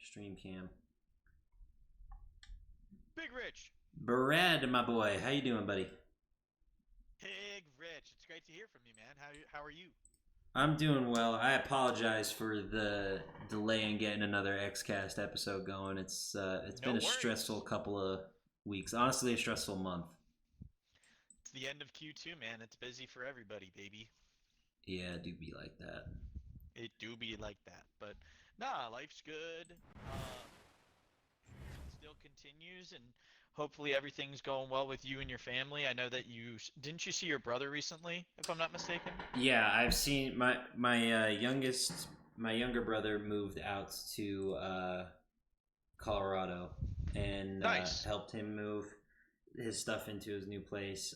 Stream cam. Big Rich. Brad, my boy, how you doing, buddy? Big Rich. It's great to hear from you, man. How are you? I'm doing well. I apologize for the delay in getting another XCast episode going. It's No been a stressful worries. couple of weeks. Honestly, a stressful month. It's the end of Q2, man. It's busy for everybody, baby. Yeah, it do be like that. It do be like that, but nah, life's good. It still continues, and hopefully everything's going well with you and your family. I know that you didn't you see your brother recently, if I'm not mistaken. Yeah, I've seen my younger brother moved out to Colorado and Nice. helped him move his stuff into his new place.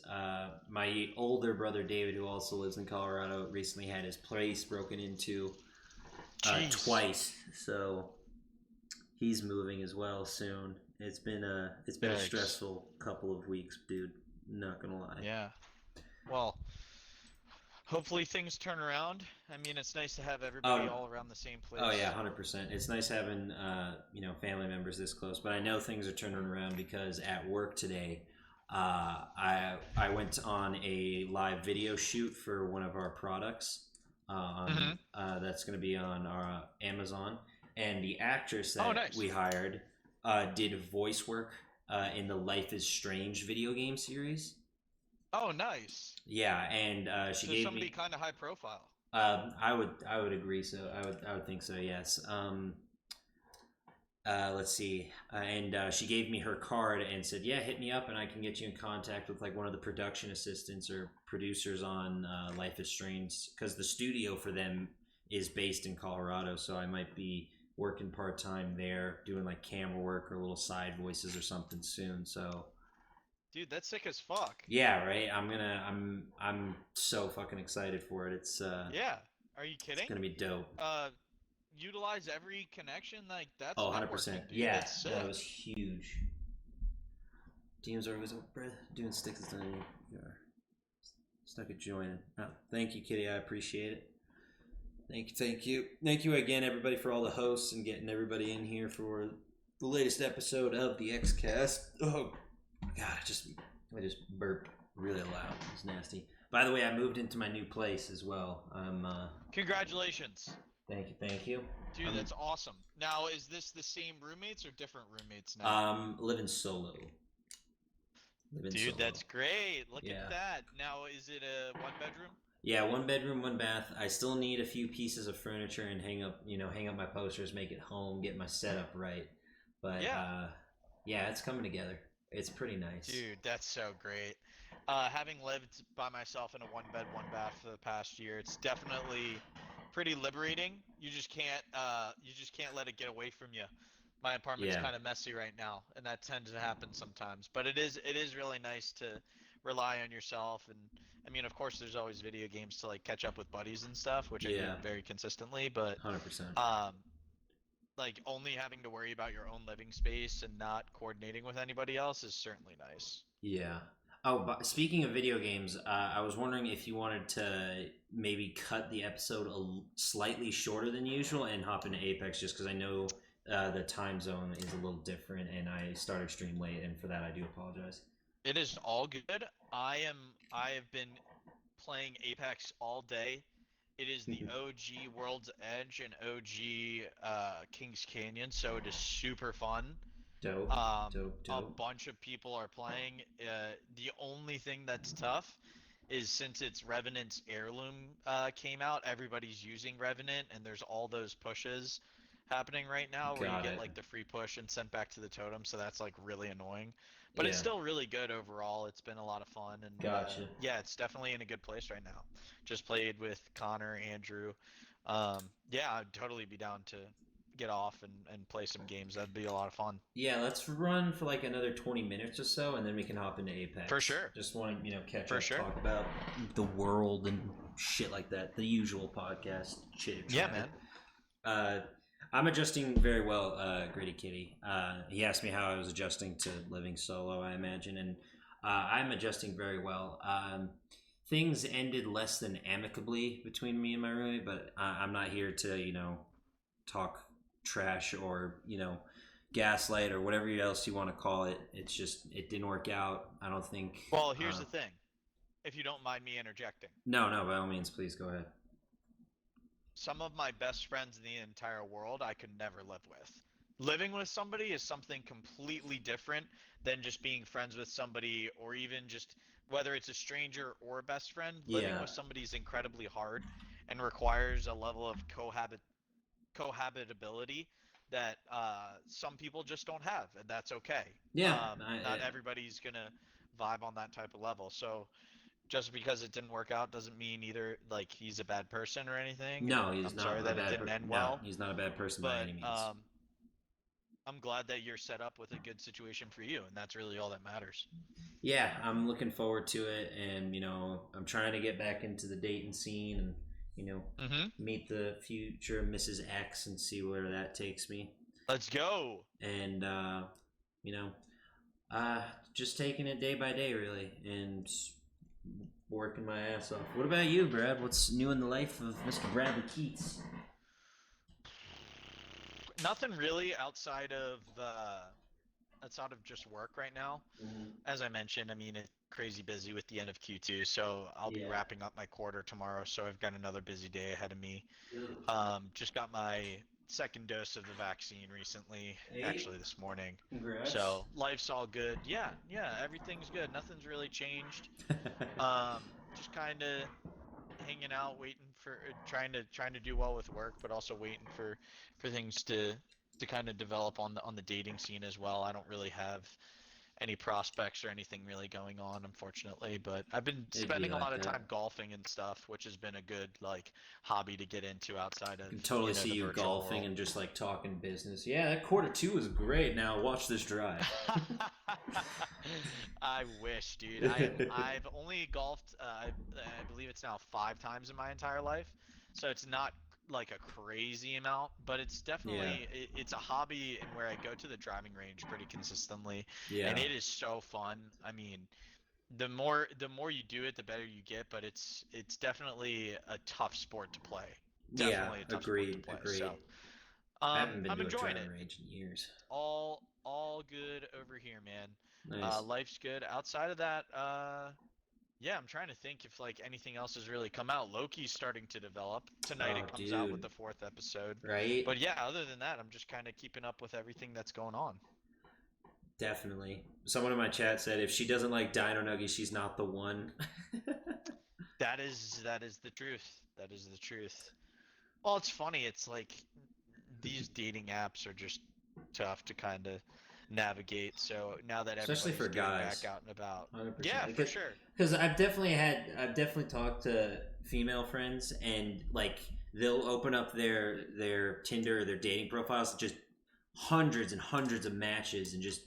My older brother David, who also lives in Colorado, recently had his place broken into Jeez. twice, so he's moving as well soon. It's been a Yikes. stressful couple of weeks, dude. Not gonna lie. Yeah. Well, hopefully things turn around. I mean, it's nice to have everybody Oh, all around the same oh yeah, place. 100%. It's nice having family members this close, but I know things are turning around because at work today, I went on a live video shoot for one of our products. Hmm. That's going to be on our Amazon, and the actress Oh, that nice. we hired did voice work in the Life is Strange video game series. Oh, nice. Yeah, and she So gave somebody me. kind of high profile. I would agree. So I would think so. Yes. Let's see. And she gave me her card and said, "Yeah, hit me up, and I can get you in contact with like one of the production assistants or producers on Life is Strange, because the studio for them is based in Colorado. So I might be working part time there, doing like camera work or little side voices or something soon. So Dude, that's sick as fuck. yeah, right. I'm so fucking excited for it. Yeah. Are you It's kidding? gonna be dope. Uh, Utilize every connection. Like, Oh, that's 100%. networking, dude. Yeah, That's no, it sick. was huge. Teams are always doing sticks is done. You're stuck at joining. Oh, thank you, Kitty. I appreciate it. Thank you again, everybody, for all the hosts and getting everybody in here for the latest episode of the XCast. Oh God, I just burped really loud. It's nasty. By the way, I moved into my new place as well. Congratulations. Thank you. Dude, I'm that's awesome. Now, is this the same roommates or different roommates now? living solo. Living Dude, solo. that's great. Look at Yeah. that. Now, is it a one bedroom? Yeah, one bedroom, one bath. I still need a few pieces of furniture and hang up my posters, make it home, get my setup right. But Yeah. yeah, it's coming together. It's pretty nice. Dude, that's so great. Having lived by myself in a one bed, one bath for the past year, it's definitely pretty liberating. You just can't let it get away from you. My apartment's Yeah, kind of messy right now, and that tends to happen sometimes. But it is really nice to rely on yourself. And I mean, of course, there's always video games to like catch up with buddies and stuff, which I do yeah, very consistently. But 100%. um, like only having to worry about your own living space and not coordinating with anybody else is certainly nice. Yeah. Oh, but speaking of video games, I was wondering if you wanted to maybe cut the episode slightly shorter than usual and hop into Apex, just because I know the time zone is a little different, and I started stream late, and for that I do apologize. It is all good. I have been playing Apex all day. It is the OG World's Edge and OG Kings Canyon, so it is super fun. Dope, dope, A dope. bunch of people are playing. The only thing that's tough is since it's Revenant's Heirloom came out, everybody's using Revenant, and there's all those pushes happening right now where you Got get it. like the free push and sent back to the totem, so that's like really annoying. But it's Yeah, still really good overall. It's been a lot of fun, and gotcha. yeah, it's definitely in a good place right now. Just played with Connor, Andrew. Yeah, I'd totally be down to get off and play some games. That'd be a lot of fun. Yeah, let's run for like another 20 minutes or so, and then we can hop into For Apex. sure. Just want to, catch For up, sure. talk about the world and shit like that. The usual podcast chitter Yeah, chatter. man. Uh, I'm adjusting very well, Gritty Kitty. He asked me how I was adjusting to living solo, I imagine, and I'm adjusting very well. Things ended less than amicably between me and my roommate, but I'm not here to, talk trash or gaslight or whatever else you want to call it. It's just it didn't work out. I don't think. Well, here's the thing. If you don't mind me interjecting. No, by all means, please go ahead. Some of my best friends in the entire world I could never live with. Living with somebody is something completely different than just being friends with somebody, or even just whether it's a stranger or a best friend. Living Yeah, with somebody is incredibly hard and requires a level of cohabitability that some people just don't have, and that's okay. yeah, Not everybody's gonna vibe on that type of level. So just because it didn't work out doesn't mean either like he's a bad person or anything, no, or he's I'm not sorry a that it didn't end no, well. he's not a bad person by But any means. I'm glad that you're set up with a good situation for you, and that's really all that matters. Yeah, I'm looking forward to it, and I'm trying to get back into the dating scene, and Mm-hmm. meet the future Mrs. X and see where that takes me. Let's go. And you know, just taking it day by day, really, and working my ass off. What about you, Brad? What's new in the life of Mr. Bradley Keith? Nothing really outside of just work right now. Mm-hmm. As I mentioned, I mean, it's crazy busy with the end of Q2, so I'll be Yeah. wrapping up my quarter tomorrow, so I've got another busy day ahead of me. Ugh. Just got my second dose of the vaccine recently, Hey, actually this morning. congrats. So life's all good. Yeah, everything's good. Nothing's really changed. Just kind of hanging out, waiting for trying to do well with work, but also waiting for things to kind of develop on the dating scene as well. I don't really have any prospects or anything really going on, unfortunately. But I've been It'd be spending a like lot of that. time golfing and stuff, which has been a good like hobby to get into outside I of can totally see the you virtual golfing world. and just like talking business. Yeah, that quarter two was great. Now watch this drive. I wish, dude. I've only golfed. I believe it's now 5 times in my entire life, so it's not like a crazy amount, but it's Yeah, definitely it's a hobby and where I go to the driving range pretty consistently, and yeah, it is so fun. I mean, the more you do it, the better you get, but it's definitely a tough sport to play. yeah. Definitely a tough sport to Agreed, play. agreed. So, I haven't been I'm to a enjoying driving it. range in years. All good over here, man. Nice. Life's good. Outside of that, yeah, I'm trying to think if like anything else has really come out. Loki's starting to develop. Tonight Oh, it comes out with dude. the fourth episode. Right? But yeah, other than that, I'm just kind of keeping up with everything that's going on. Definitely. Someone in my chat said if she doesn't like Dino Nuggies, she's not the one. That is the truth. That is the truth. Well, it's funny. It's like these dating apps are just tough to kind of navigate. So now that Especially for everybody's getting guys. back out and about, 100%. yeah, for sure. Because I've definitely talked to female friends, and like they'll open up their Tinder or their dating profiles, just hundreds and hundreds of matches, and just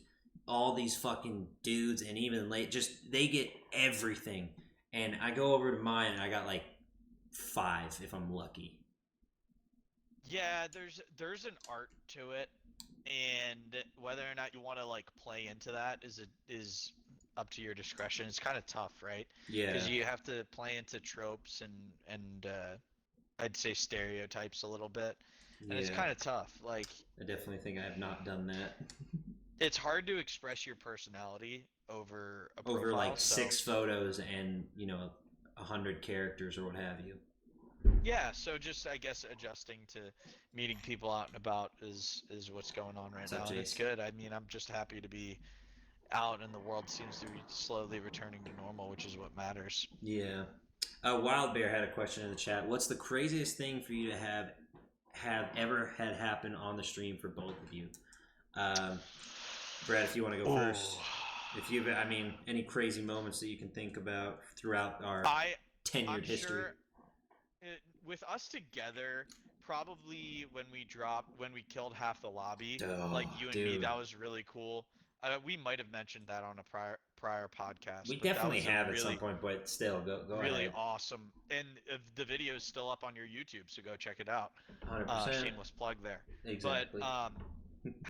all these fucking dudes, and even late, just they get everything. And I go over to mine, and I got like 5 if I'm lucky. Yeah, there's an art to it, and whether or not you want to like play into that is up to your discretion. It's kind of tough, right? Yeah, Because you have to play into tropes and I'd say stereotypes a little bit, and it's yeah. kind of tough. Like I definitely think I have not done that. it's hard to express your personality over a Over profile, like so 6 photos and 100 characters or what have you. yeah, so just I guess adjusting to meeting people out and about is what's going on right What's up, now, and it's Jace? good. I mean, I'm just happy to be out and the world seems to be slowly returning to normal, which is what matters. Yeah. Wild Bear had a question in the chat. What's the craziest thing for you to have ever had happen on the stream for both of you? Um, Brad, if you want to go first. Oh, If you've, I mean, any crazy moments that you can think about throughout our I I'm tenured history. sure with us together, probably when we killed half the lobby, like Oh, you and me, dude. that was really cool. We might have mentioned that on a prior podcast, We but that definitely was a have at some really point, but still, go really ahead. awesome. And the video is still up on your YouTube, so go check it out. 100%. Shameless plug there. But Exactly. how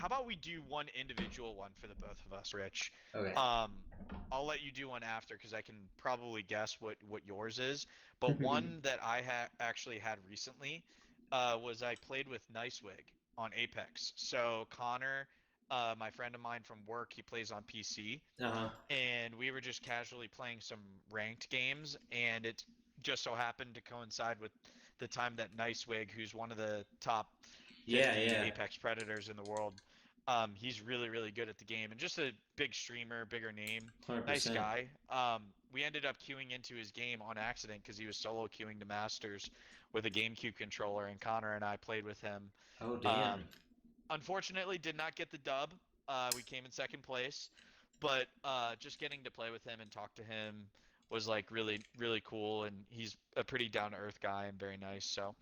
about we do one individual one for the both of us, Rich? Okay. I'll let you do one after because I can probably guess what yours is. But one that I actually had recently was I played with Nicewig. on Apex. So Connor, my friend of mine from work, he plays on PC, Uh-huh. and we were just casually playing some ranked games, and it just so happened to coincide with the time that Nicewig, who's one of the top Yeah, 50 yeah. Apex Predators in the world, he's really, really good at the game and just a big streamer, bigger name, nice 100%. guy. We ended up queuing into his game on accident because he was solo queuing to Masters with a GameCube controller, and Connor and I played with him. Oh, damn. Um, Unfortunately, did not get the dub. We came in second place, but just getting to play with him and talk to him was like really, really cool. And he's a pretty down to earth guy and very nice. So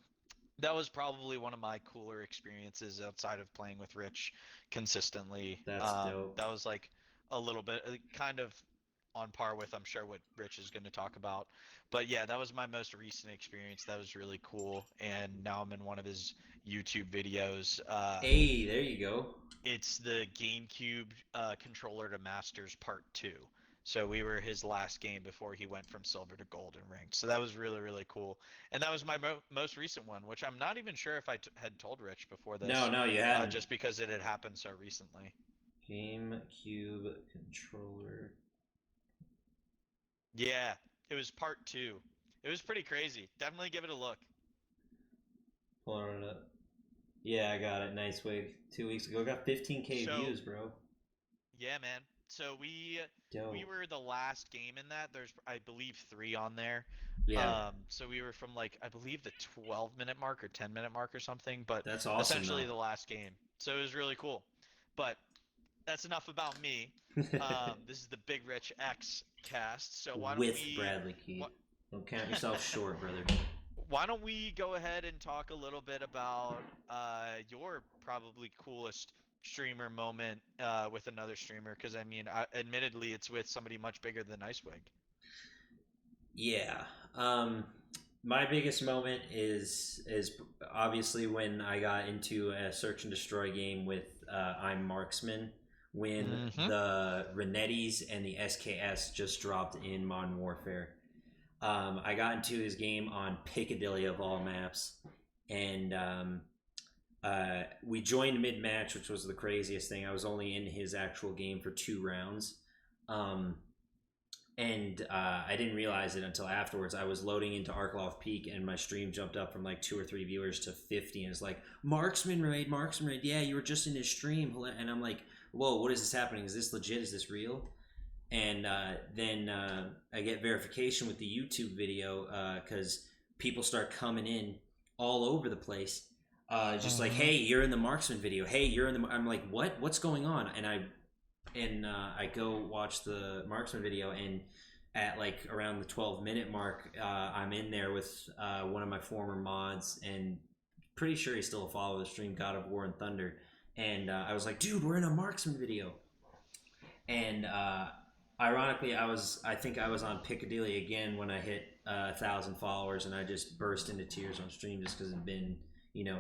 that was probably one of my cooler experiences outside of playing with Rich consistently. That's dope. That was like a little bit kind of on par with, I'm sure, what Rich is going to talk about. But yeah, that was my most recent experience. That was really cool. And now I'm in one of his YouTube videos. Hey, there you go. It's the GameCube controller to Masters Part 2. So we were his last game before he went from silver to gold in ranked. So that was really, really cool. And that was my most recent one, which I'm not even sure if I had told Rich before No, this, no, you hadn't. just because it had happened so recently. GameCube controller. Yeah, it was Part 2. It was pretty crazy. Definitely give it a look. Pulling it up. Yeah, I got it. Nice wig. 2 weeks ago. Got 15K So views, bro. yeah, man. So we Dope. were the last game in that. There's I believe 3 on there. Yeah, So we were from like I believe the 12-minute mark or 10-minute mark or something, but that's awesome essentially though. the last game. So it was really cool. But that's enough about me. This is the Big Rich X cast. So With Bradley Keith. Don't count yourself short, brother. why don't we go ahead and talk a little bit about your probably coolest streamer moment with another streamer? Because I mean, admittedly, it's with somebody much bigger than Icewig. Yeah. Um, my biggest moment is obviously when I got into a search and destroy game with I'm Marksman when Mm-hmm. the Renettis and the SKS just dropped in Modern Warfare. I got into his game on Piccadilly of all maps, and we joined mid match, which was the craziest thing. I was only in his actual game for 2 rounds. Um, and I didn't realize it until afterwards. I was loading into Arklov Peak, and my stream jumped up from like 2 or 3 viewers to 50, and it's like Marksman raid, Marksman raid. Yeah, you were just in his stream, and I'm like, whoa, what is this happening? Is this legit? Is this real? And then I get verification with the YouTube video because people start coming in all over the place. Just like, Mm-hmm. hey, you're in the Marksman video. Hey, you're in the. I'm like, what? What's going on? And I go watch the Marksman video, and at like around the 12-minute mark, I'm in there with one of my former mods, and pretty sure he's still a follower of the stream, God of War and Thunder. And I was like, dude, we're in a Marksman video. And ironically, I think I was on Piccadilly again when I hit 1,000 followers, and I just burst into tears on stream just because it'd been, you know,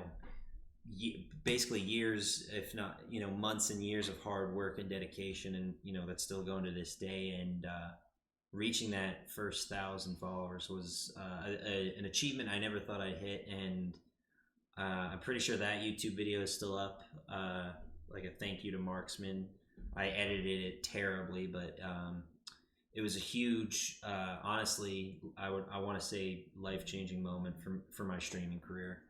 basically years, if not months and years of hard work and dedication, and that's still going to this day. And reaching that first 1,000 followers was an achievement I never thought I'd hit. And I'm pretty sure that YouTube video is still up, like a thank you to Marksman. I edited it terribly, but it was a huge, honestly, I want to say life-changing moment for my streaming career.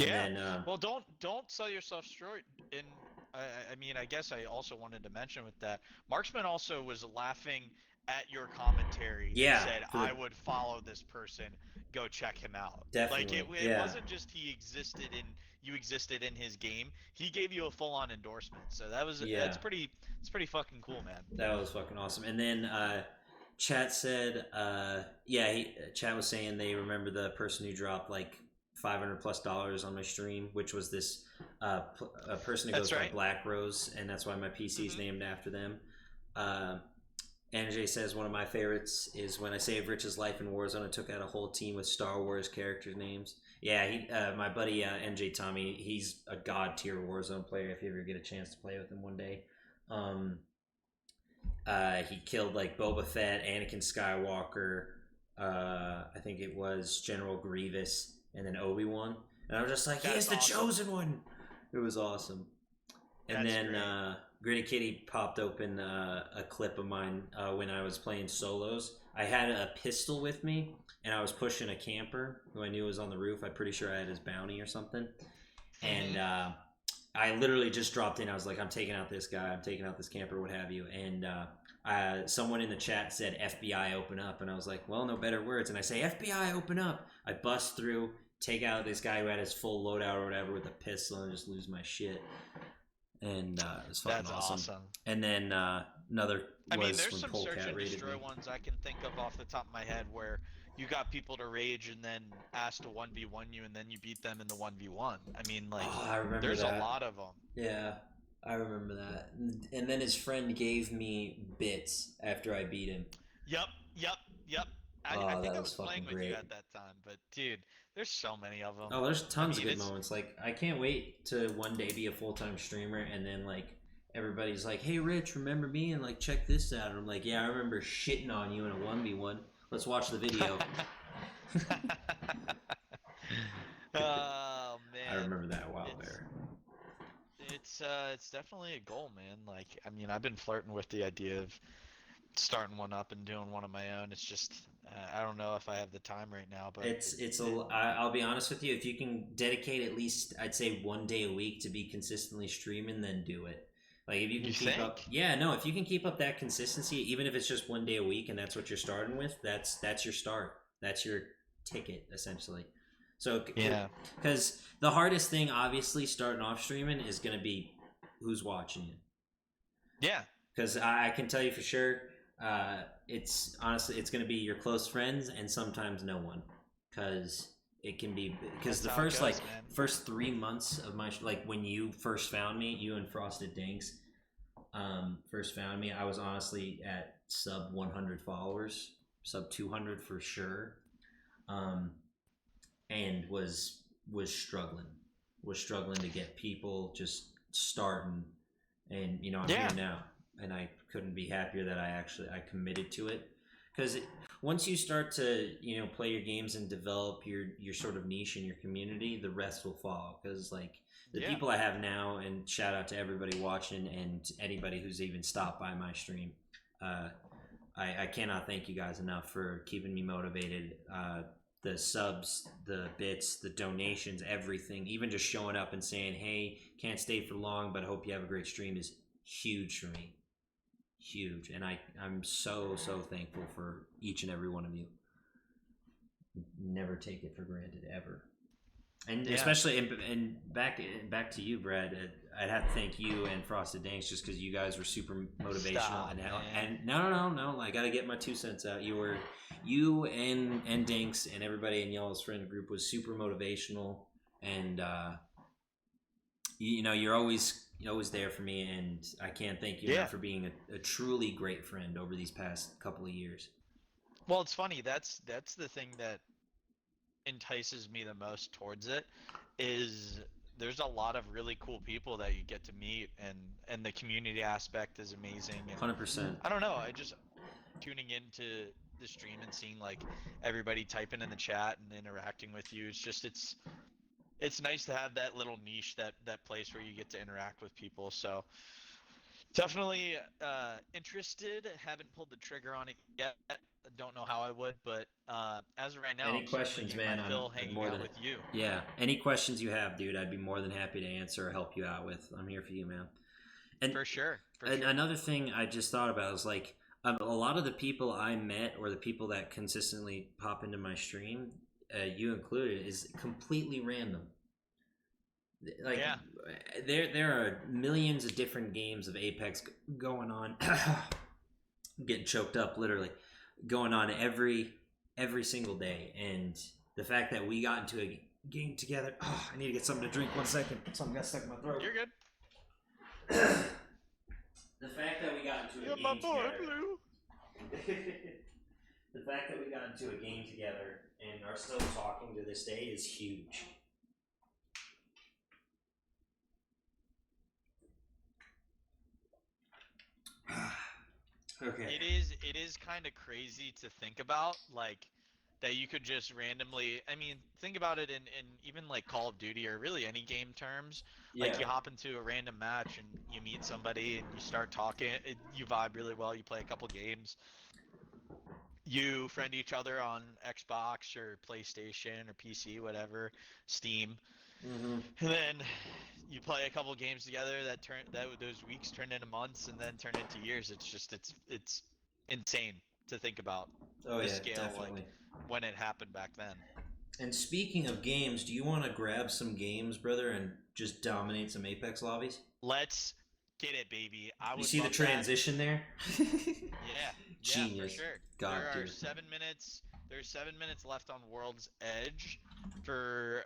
And Yeah. then Well, don't sell yourself short. In I mean, I guess I also wanted to mention with that, Marksman also was laughing at your commentary and yeah, said, for the "I would follow this person. Go check him out." Like definitely, it yeah, wasn't just you existed in his game. He gave you a full-on endorsement. So yeah, it's pretty fucking cool, man. that was fucking awesome. And then Chat said, yeah, Chat was saying they remember the person who dropped like $500+ on my stream, which was this a person who That's goes by right. Black Rose, and that's why my PC is Hmm. named after them. Uh, NJ says one of my favorites is when I saved Rich's life in Warzone and took out a whole team with Star Wars character names. Yeah, my buddy NJ Tommy, he's a god tier Warzone player. If you ever get a chance to play with him one day, um, he killed like Boba Fett, Anakin Skywalker. I think it was General Grievous, and then Obi-Wan. And I was just like, That's he's the awesome. chosen one. It was awesome. And That's then great. Gritty Kitty popped open a clip of mine when I was playing solos. I had a pistol with me, and I was pushing a camper who I knew was on the roof. I'm pretty sure I had his bounty or something. And Mhm. I literally just dropped in. I was like, I'm taking out this guy. I'm taking out this camper, what have you. And someone in the chat said, FBI, open up. And I was like, well, no better words. And I say, FBI, open up. I bust through, take out this guy who had his full loadout or whatever with a pistol, and just lose my shit. And it was fucking That's awesome. awesome. And then another I mean, was there's when some search Polecat and raided destroy me. ones I can think of off the top of my head where you got people to rage and then ask to 1v1 you and then you beat them in the 1v1. I mean, like, Oh, I remember there's a that. lot of them. Yeah, I remember that. And then his friend gave me bits after I beat him. Yep, yep, yep. I Oh, think that I was was playing fucking with you great. at that time, but dude, there's so many of them. Oh, there's I tons of mean, good it's moments. Like, I can't wait to one day be a full time streamer, and then like everybody's like, "Hey, Rich, remember me?" And like, check this out. And I'm like, "Yeah, I remember shitting on you in a 1v1. Let's watch the video." Oh I man, remember that while it's there. it's definitely a goal, man. Like, I mean, I've been flirting with the idea of starting one up and doing one of my own. It's just I don't know if I have the time right now, but I'll be honest with you. If you can dedicate at least, I'd say 1 day a week to be consistently streaming, then do it. Like if you can you keep up, think? yeah, no, if you can keep up that consistency, even if it's just 1 day a week, and that's what you're starting with, that's your start. That's your ticket essentially. So, Yeah. because the hardest thing, obviously, starting off streaming is going to be who's watching you. Yeah. Because I can tell you for sure, it's honestly it's going to be your close friends and sometimes no one, because it can be because That's the how it first goes, man. first 3 months of my like when you first found me, you and Frosted Dinks first found me, I was honestly at sub 100 followers, sub 200 for sure, um, and was struggling to get people just starting, and I'm here Yeah. now, and I couldn't be happier that I committed to it, because once you start to play your games and develop your sort of niche in your community, the rest will follow, because like the Yeah. people I have now, and shout out to everybody watching and anybody who's even stopped by my stream. uh, I cannot thank you guys enough for keeping me motivated. The subs, the bits, the donations, everything, even just showing up and saying, hey, can't stay for long, but hope you have a great stream, is huge for me. Huge. And I'm so, so thankful for each and every one of you. Never take it for granted, ever. And Yeah. especially, and back to you, Brad. I'd have to thank you and Frosted Danks, just because you guys were super motivational, Stop, man. and no, I got to get my 2 cents out. You and Dinks and everybody in y'all's friend group was super motivational, and you're always there for me, and I can't thank you Yeah. enough for being a truly great friend over these past couple of years. Well, it's funny. That's the thing that entices me the most towards it is there's a lot of really cool people that you get to meet, and the community aspect is amazing. And 100%. I don't know, I just tuning into the stream and seeing like everybody typing in the chat and interacting with you, it's nice to have that little niche, that place where you get to interact with people. So definitely interested. Haven't pulled the trigger on it yet. Don't know how I would, but as of right now, Any I'm certainly questions, getting my man? fill I'm hanging more out than with you. yeah. Any questions you have, dude, I'd be more than happy to answer or help you out with. I'm here for you, man. And, For sure, for and sure. another thing I just thought about is like a lot of the people I met, or the people that consistently pop into my stream, you included, is completely random. Like Yeah, there are millions of different games of Apex going on. I'm getting choked up, literally, going on every single day, and the fact that we got into a game together. Oh, I need to get something to drink. 1 second, something got stuck in my throat. you're good. The fact that we got into a You're my game boy, together. Blue. The fact that we got into a game together and are still talking to this day is huge. Okay. It is kind of crazy to think about. Like, that you could just randomly. I mean, think about it in even like Call of Duty or really any game terms. Like Yeah. you hop into a random match and you meet somebody and you start talking. You vibe really well. You play a couple games. You friend each other on Xbox or PlayStation or PC, whatever, Steam, Mm-hmm. and then you play a couple games together that those weeks turn into months and then turn into years. It's insane to think about Oh the yeah, scale like definitely. when it happened back then. And speaking of games, do you want to grab some games, brother, and just dominate some Apex lobbies? Let's get it, baby. I You would see the love that. transition there? Yeah, yeah, for Genius. sure. God, There are dude. 7 minutes. There's 7 minutes left on World's Edge for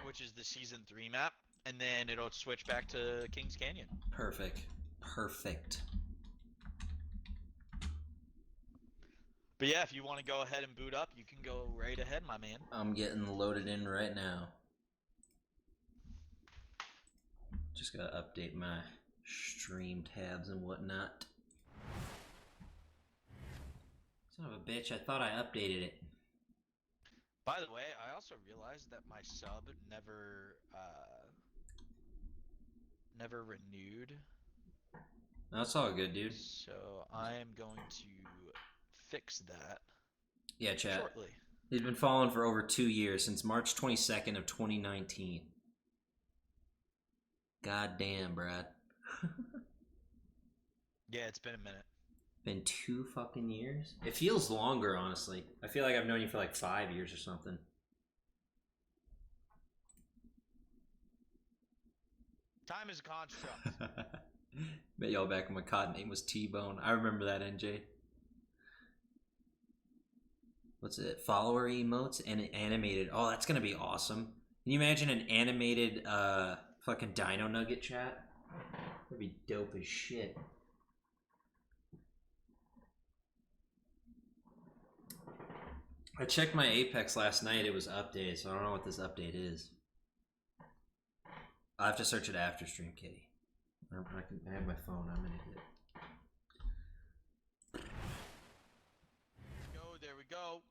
which is the season 3 map, and then it'll switch back to Kings Canyon. Perfect. Perfect. But yeah, if you want to go ahead and boot up, you can go right ahead, my man. I'm getting loaded in right now. Just gotta update my stream tabs and whatnot. Son of a bitch, I thought I updated it. By the way, I also realized that my sub never renewed. That's all good, dude. So I am going to fix that Yeah, chat. shortly. He's been following for over 2 years, since March 22nd of 2019. God damn, Brad. Yeah, it's been a minute. Been 2 fucking years? It feels longer, honestly. I feel like I've known you for like 5 years or something. Time is a construct. Bet y'all back when my cod name was T-Bone. I remember that, NJ. What's it? Follower emotes and animated. Oh, that's gonna be awesome. Can you imagine an animated fucking Dino Nugget chat? That'd be dope as shit. I checked my Apex last night. It was updated, so I don't know what this update is. I'll have to search it after stream, Kitty. I have my phone. I'm an idiot. There we go.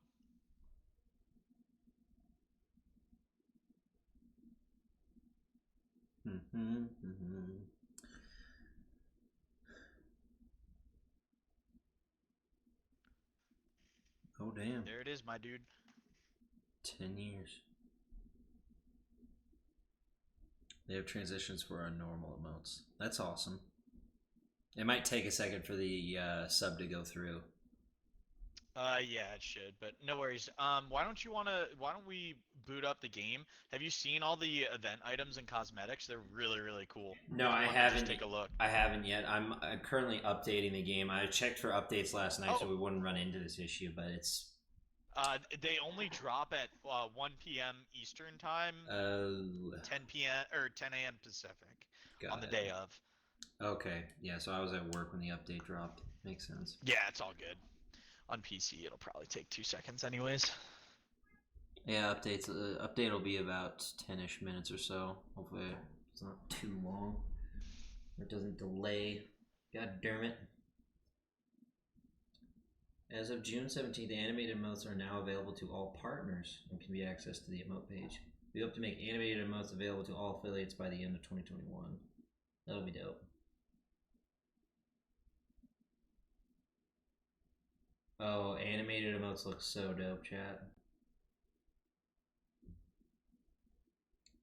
Oh, damn. There it is, my dude. 10 years. They have transitions for our normal emotes. That's awesome. It might take a second for the sub to go through. Yeah, it should, but no worries. Why don't we boot up the game? Have you seen all the event items and cosmetics? They're really, really cool. No, If you I want to haven't. just take a look. I haven't yet. I'm currently updating the game. I checked for updates last night, so we wouldn't run into this issue. But it's they only drop at 1 p.m. Eastern time, 10 p.m. or 10 a.m. Pacific on the day of. Okay, yeah. So I was at work when the update dropped. Makes sense. Yeah, it's all good. On PC, it'll probably take 2 seconds, anyways. Yeah, updates. Update will be about 10-ish minutes or so. Hopefully, it's not too long. Or it doesn't delay. God damn it. As of June 17th, animated emotes are now available to all partners and can be accessed to the emote page. We hope to make animated emotes available to all affiliates by the end of 2021. That'll be dope. Oh, animated emotes look so dope, chat.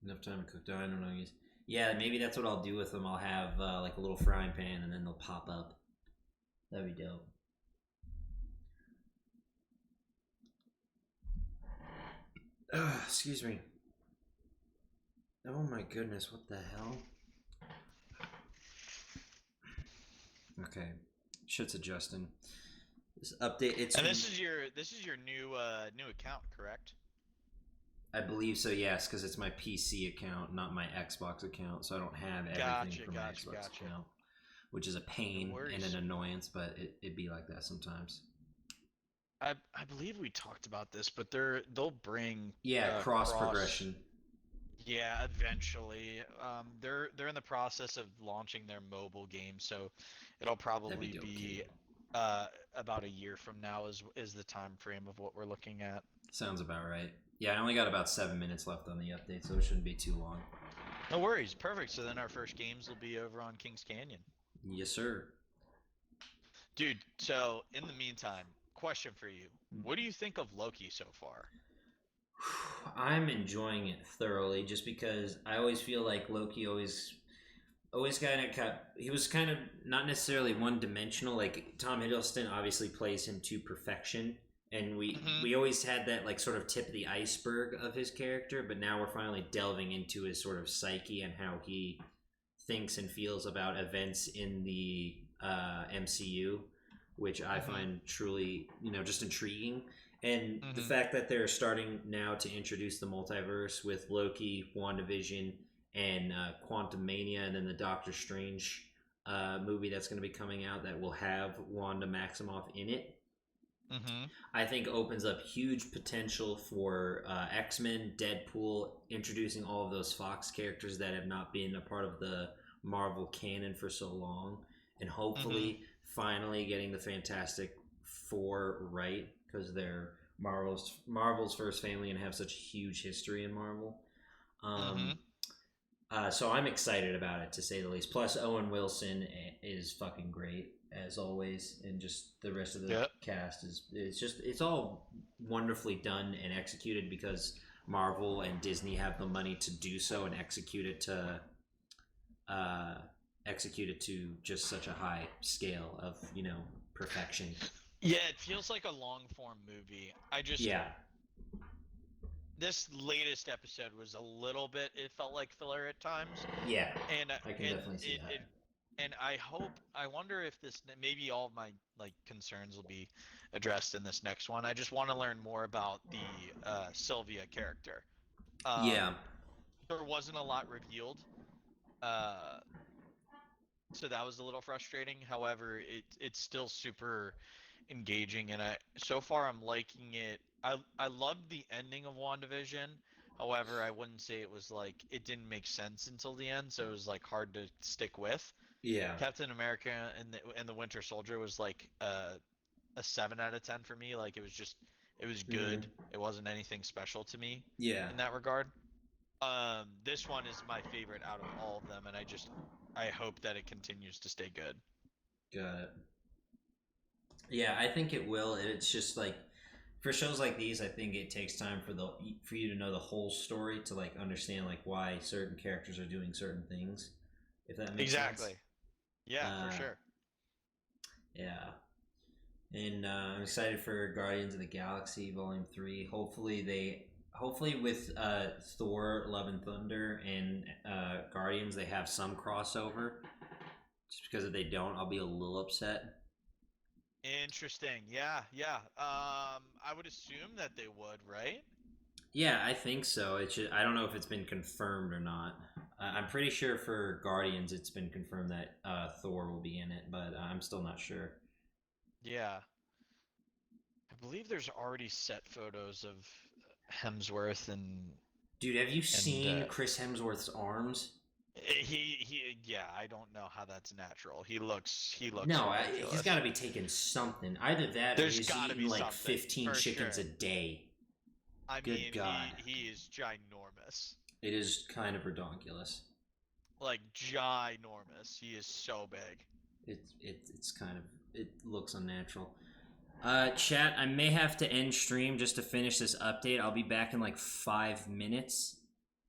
Enough time to cook dino nuggies. Yeah, maybe that's what I'll do with them. I'll have like a little frying pan and then they'll pop up. That'd be dope. Excuse me. Oh my goodness, what the hell? Okay, shit's adjusting. This update, this is your new account, correct? I believe so, yes, because it's my PC account, not my Xbox account, so I don't have everything from my Xbox account, which is a pain and an annoyance, but it'd be like that sometimes. I believe we talked about this, but they'll bring cross progression. Yeah, eventually. They're in the process of launching their mobile game, so it'll probably be about a year from now is the time frame of what we're looking at. Sounds about right. Yeah, I only got about 7 minutes left on the update, so it shouldn't be too long. No worries, perfect. So then our first games will be over on Kings Canyon. Yes, sir. Dude, so in the meantime, question for you. What do you think of Loki so far? I'm enjoying it thoroughly just because I always feel like Loki always kind of kept, he was kind of not necessarily one dimensional. Like Tom Hiddleston obviously plays him to perfection, and we always had that like sort of tip of the iceberg of his character, but now we're finally delving into his sort of psyche and how he thinks and feels about events in the MCU, which I find truly, just intriguing. And the fact that they're starting now to introduce the multiverse with Loki, WandaVision, and Quantumania, and then the Doctor Strange movie that's going to be coming out that will have Wanda Maximoff in it, I think opens up huge potential for X-Men, Deadpool, introducing all of those Fox characters that have not been a part of the Marvel canon for so long, and hopefully finally getting the Fantastic Four right, because they're Marvel's first family and have such a huge history in Marvel. So I'm excited about it, to say the least. Plus, Owen Wilson is fucking great as always, and just the rest of the cast it's all wonderfully done and executed because Marvel and Disney have the money to do so and execute it to just such a high scale of perfection. Yeah, it feels like a long form movie. This latest episode was a little bit. It felt like filler at times. Yeah, and I can definitely see that. And I wonder if this, maybe all of my like concerns will be addressed in this next one. I just want to learn more about the Sylvia character. There wasn't a lot revealed, so that was a little frustrating. However, it's still super engaging, and so far I'm liking it. I loved the ending of WandaVision. However, I wouldn't say it was like it didn't make sense until the end, so it was like hard to stick with. Yeah. Captain America and the Winter Soldier was like a 7 out of 10 for me. Like it was good. It wasn't anything special to me. Yeah. In that regard. This one is my favorite out of all of them, and I hope that it continues to stay good. Got it. Yeah, I think it will. It's just like for shows like these, I think it takes time for you to know the whole story to like understand like why certain characters are doing certain things. If that makes sense. Exactly. Yeah, for sure. Yeah. And I'm excited for Guardians of the Galaxy Volume 3. Hopefully with Thor, Love and Thunder, and Guardians, they have some crossover. Just because if they don't, I'll be a little upset. Interesting. Yeah. I would assume that they would, right? Yeah, I think so. I don't know if it's been confirmed or not. I'm pretty sure for Guardians, it's been confirmed that Thor will be in it, but I'm still not sure. Yeah. I believe there's already set photos of Hemsworth and... Dude, have you seen Chris Hemsworth's arms? Yeah, I don't know how that's natural. He looks No, ridiculous. He's got to be taking something. Either that, or he's eating like 15 chickens a day. I mean, God. He is ginormous. It is kind of redonkulous. Like ginormous. He is so big. It's kind of, it looks unnatural. Chat, I may have to end stream just to finish this update. I'll be back in like 5 minutes.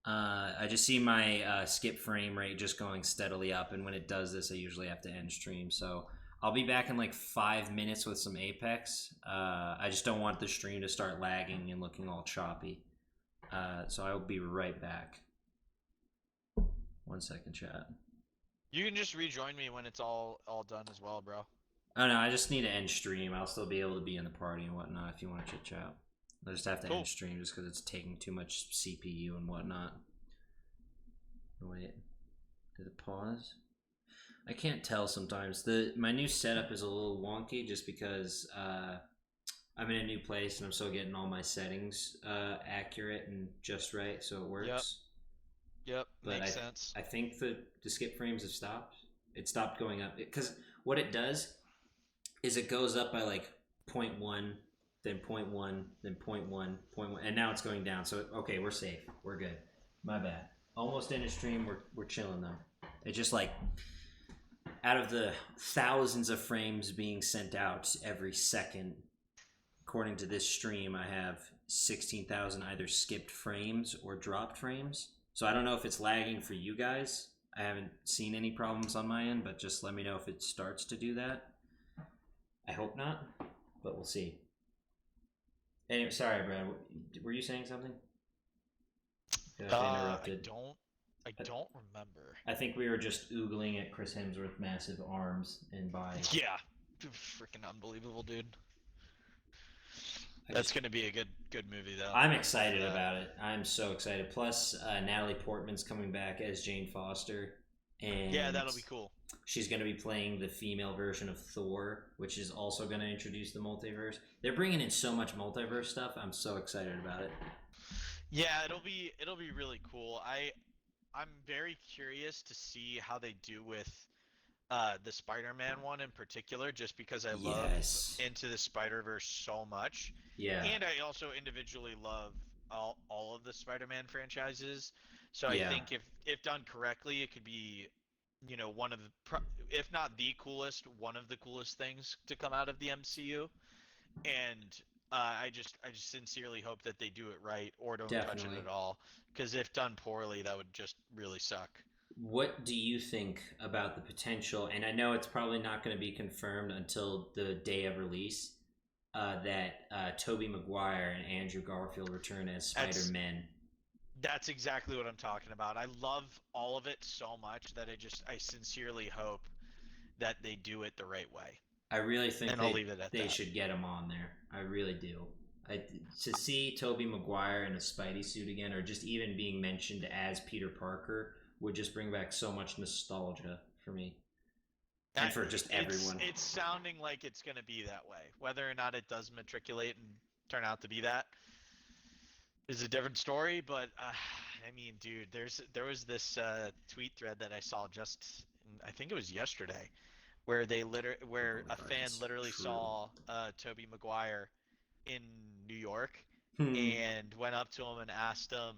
I just see my skip frame rate just going steadily up, and when it does this, I usually have to end stream. So I'll be back in like 5 minutes with some Apex. I just don't want the stream to start lagging and looking all choppy. So I will be right back. 1 second, chat. You can just rejoin me when it's all done as well, bro. Oh no, I just need to end stream. I'll still be able to be in the party and whatnot if you want to chit chat. I just have to end stream just because it's taking too much CPU and whatnot. Wait, did it pause? I can't tell sometimes. My new setup is a little wonky just because I'm in a new place and I'm still getting all my settings accurate and just right, so it works. Yep, but makes sense. I think the skip frames have stopped. It stopped going up because what it does is it goes up by like point 0.1, then point 0.1, then point 0.1, point 0.1, and now it's going down. So okay, we're safe. We're good. My bad. Almost in a stream. We're chilling though. It's just like out of the thousands of frames being sent out every second, according to this stream, I have 16,000 either skipped frames or dropped frames. So I don't know if it's lagging for you guys. I haven't seen any problems on my end, but just let me know if it starts to do that. I hope not, but we'll see. Anyway, sorry, Brad. Were you saying something? I interrupted. I don't remember. I think we were just oogling at Chris Hemsworth's massive arms and body. Yeah, freaking unbelievable, dude. That's gonna be a good movie, though. I'm excited about it. I'm so excited. Plus, Natalie Portman's coming back as Jane Foster, and yeah, that'll be cool. She's going to be playing the female version of Thor, which is also going to introduce the multiverse. They're bringing in so much multiverse stuff. I'm so excited about it. Yeah, it'll be really cool. I'm very curious to see how they do with the Spider-Man one in particular, just because I love Into the Spider-Verse so much. Yeah. And I also individually love all of the Spider-Man franchises. So I think if done correctly, it could be, you know, one of the, if not the coolest, one of the coolest things to come out of the MCU. And I just sincerely hope that they do it right or don't touch it at all. Because if done poorly, that would just really suck. What do you think about the potential, and I know it's probably not going to be confirmed until the day of release, that Tobey Maguire and Andrew Garfield return as Spider-Man? That's exactly what I'm talking about. I love all of it so much that I sincerely hope that they do it the right way. I really think they should get him on there. I really do. To see Tobey Maguire in a Spidey suit again, or just even being mentioned as Peter Parker, would just bring back so much nostalgia for me. And for just everyone. It's sounding like it's going to be that way. Whether or not it does matriculate and turn out to be that is a different story. But, I mean, dude, there was this tweet thread that I saw I think it was yesterday, where a fan literally saw Tobey Maguire in New York and went up to him and asked him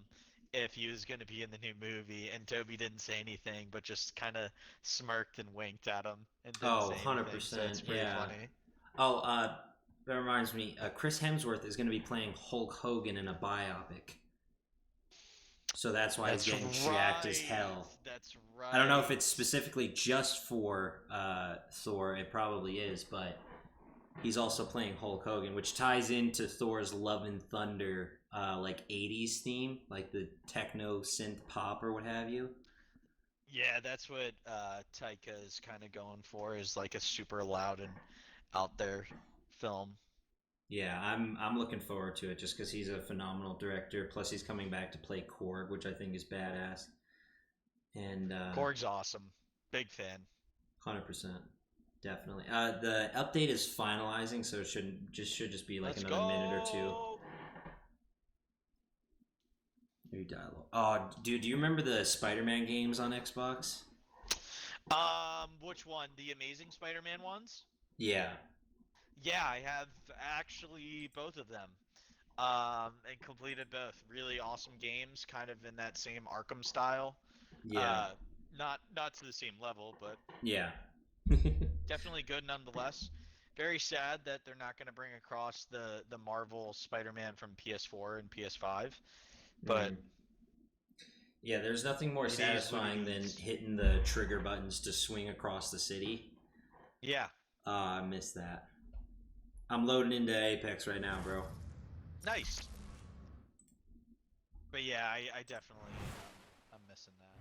if he was going to be in the new movie, and Toby didn't say anything, but just kind of smirked and winked at him and didn't say 100%, anything. So it's pretty funny. Oh, that reminds me, Chris Hemsworth is going to be playing Hulk Hogan in a biopic. So that's why he's getting jacked as hell. That's right. I don't know if it's specifically just for Thor. It probably is, but he's also playing Hulk Hogan, which ties into Thor's Love and Thunder, like 80s theme, like the techno synth pop or what have you. Yeah, that's what Taika is kind of going for, is like a super loud and out there film. Yeah, I'm looking forward to it just because he's a phenomenal director. Plus, he's coming back to play Korg, which I think is badass. And Korg's awesome. Big fan. 100%. Definitely. The update is finalizing, so it should just be like another minute or two. New dialogue. Oh, dude, do you remember the Spider-Man games on Xbox? Which one? The Amazing Spider-Man ones? Yeah. Yeah, I have actually both of them. And completed both. Really awesome games, kind of in that same Arkham style. Yeah. Not to the same level, but yeah. definitely good nonetheless. Very sad that they're not going to bring across the Marvel Spider-Man from PS4 and PS5. But yeah, there's nothing more satisfying than hitting the trigger buttons to swing across the city. Yeah. I miss that. I'm loading into Apex right now, bro. Nice. But yeah, I definitely I'm missing that.